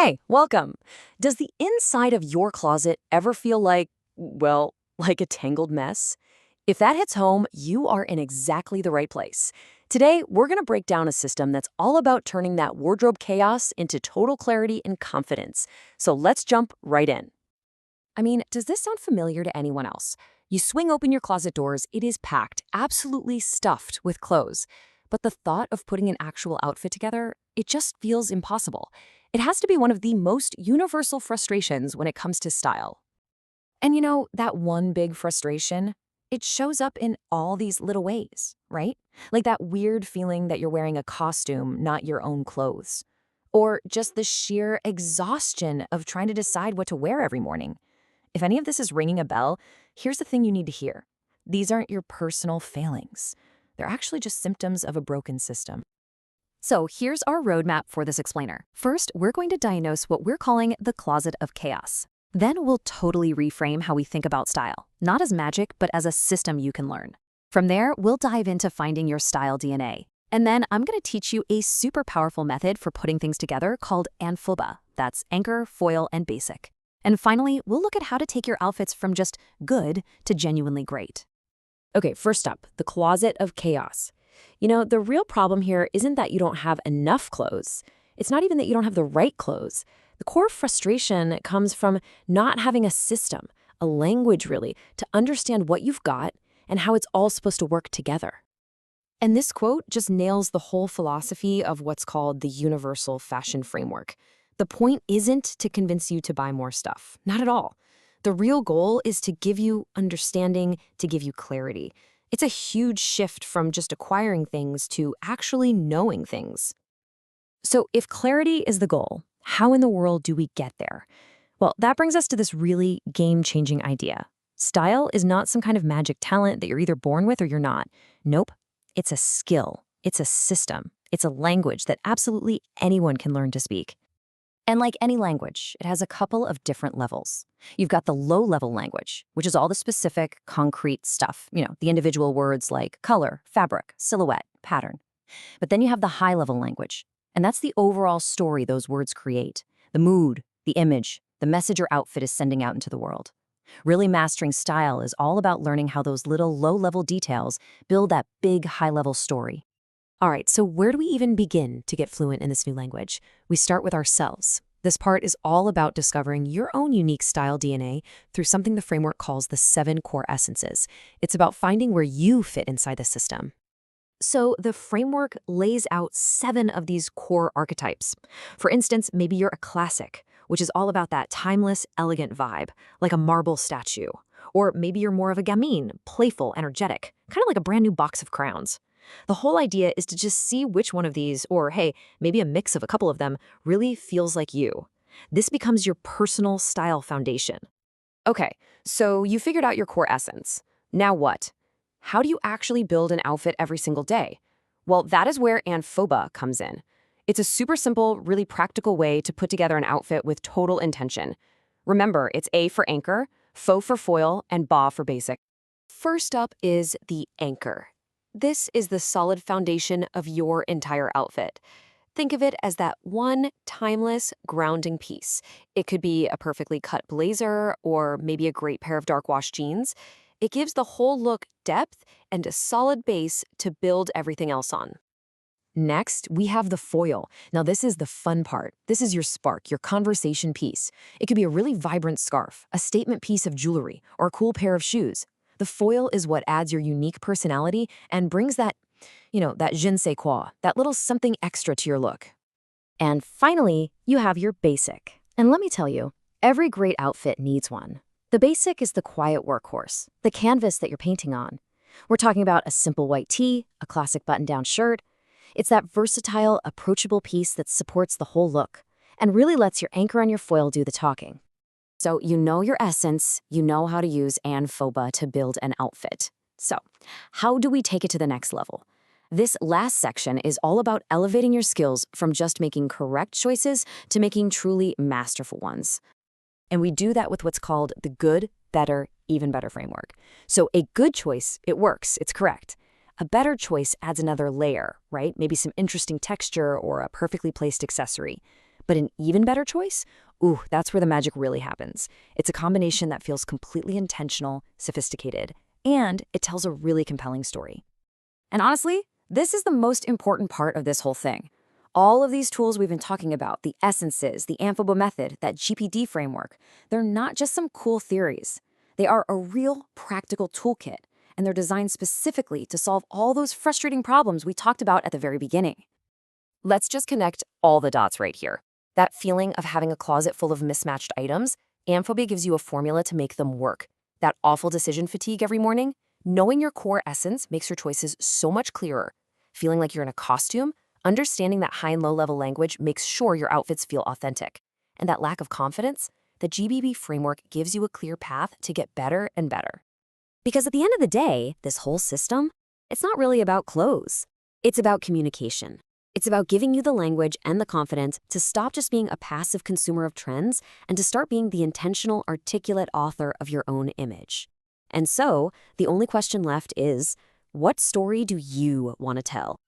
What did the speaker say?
Hey, welcome. Does the inside of your closet ever feel like, well, like a tangled mess? If that hits home, you are in exactly the right place. Today, we're going to break down a system that's all about turning that wardrobe chaos into total clarity and confidence. So let's jump right in. I mean, does this sound familiar to anyone else? You swing open your closet doors, it is packed, absolutely stuffed with clothes. But the thought of putting an actual outfit together, it just feels impossible. It has to be one of the most universal frustrations when it comes to style. And you know, that one big frustration, it shows up in all these little ways, right? Like that weird feeling that you're wearing a costume, not your own clothes. Or just the sheer exhaustion of trying to decide what to wear every morning. If any of this is ringing a bell, here's the thing you need to hear. These aren't your personal failings. They're actually just symptoms of a broken system. So here's our roadmap for this explainer. First, we're going to diagnose what we're calling the closet of chaos. Then we'll totally reframe how we think about style, not as magic, but as a system you can learn. From there, we'll dive into finding your style DNA. And then I'm going to teach you a super powerful method for putting things together called ANFOBA. That's anchor, foil, and basic. And finally, we'll look at how to take your outfits from just good to genuinely great. Okay, first up, the closet of chaos. You know, the real problem here isn't that you don't have enough clothes. It's not even that you don't have the right clothes. The core frustration comes from not having a system, a language really, to understand what you've got and how it's all supposed to work together. And this quote just nails the whole philosophy of what's called the universal fashion framework. The point isn't to convince you to buy more stuff, not at all. The real goal is to give you understanding, to give you clarity. It's a huge shift from just acquiring things to actually knowing things. So if clarity is the goal, how in the world do we get there? Well, that brings us to this really game-changing idea. Style is not some kind of magic talent that you're either born with or you're not. Nope. It's a skill. It's a system. It's a language that absolutely anyone can learn to speak. And like any language, it has a couple of different levels. You've got the low-level language, which is all the specific, concrete stuff, the individual words like color, fabric, silhouette, pattern. But then you have the high-level language, and that's the overall story those words create, the mood, the image, the message your outfit is sending out into the world. Really mastering style is all about learning how those little low-level details build that big high-level story. All right, so where do we even begin to get fluent in this new language? We start with ourselves. This part is all about discovering your own unique style DNA through something the framework calls the 7 core essences. It's about finding where you fit inside the system. So the framework lays out 7 of these core archetypes. For instance, maybe you're a classic, which is all about that timeless, elegant vibe, like a marble statue. Or maybe you're more of a gamine, playful, energetic, kind of like a brand new box of crowns. The whole idea is to just see which one of these, or hey, maybe a mix of a couple of them, really feels like you. This becomes your personal style foundation. Okay, so you figured out your core essence. Now what? How do you actually build an outfit every single day? Well, that is where ANFOBA comes in. It's a super simple, really practical way to put together an outfit with total intention. Remember, it's A for anchor, FO for foil, and BA for basic. First up is the anchor. This is the solid foundation of your entire outfit. Think of it as that one timeless grounding piece. It could be a perfectly cut blazer or maybe a great pair of dark wash jeans. It gives the whole look depth and a solid base to build everything else on. Next, we have the foil. Now this is the fun part. This is your spark, your conversation piece. It could be a really vibrant scarf, a statement piece of jewelry, or a cool pair of shoes. The foil is what adds your unique personality and brings that, that je ne sais quoi, that little something extra to your look. And finally, you have your basic. And let me tell you, every great outfit needs one. The basic is the quiet workhorse, the canvas that you're painting on. We're talking about a simple white tee, a classic button-down shirt. It's that versatile, approachable piece that supports the whole look and really lets your anchor on your foil do the talking. So you know your essence, you know how to use ANFOBA to build an outfit. So how do we take it to the next level? This last section is all about elevating your skills from just making correct choices to making truly masterful ones. And we do that with what's called the good, better, even better framework. So a good choice, it works, it's correct. A better choice adds another layer, right? Maybe some interesting texture or a perfectly placed accessory. But an even better choice? Ooh, that's where the magic really happens. It's a combination that feels completely intentional, sophisticated, and it tells a really compelling story. And honestly, this is the most important part of this whole thing. All of these tools we've been talking about, the essences, the ANFOBA method, that GPD framework, they're not just some cool theories. They are a real practical toolkit, and they're designed specifically to solve all those frustrating problems we talked about at the very beginning. Let's just connect all the dots right here. That feeling of having a closet full of mismatched items, ANFOBA gives you a formula to make them work. That awful decision fatigue every morning, knowing your core essence makes your choices so much clearer. Feeling like you're in a costume, understanding that high and low level language makes sure your outfits feel authentic. And that lack of confidence, the GBB framework gives you a clear path to get better and better. Because at the end of the day, this whole system, it's not really about clothes. It's about communication. It's about giving you the language and the confidence to stop just being a passive consumer of trends and to start being the intentional, articulate author of your own image. And so, the only question left is, what story do you want to tell?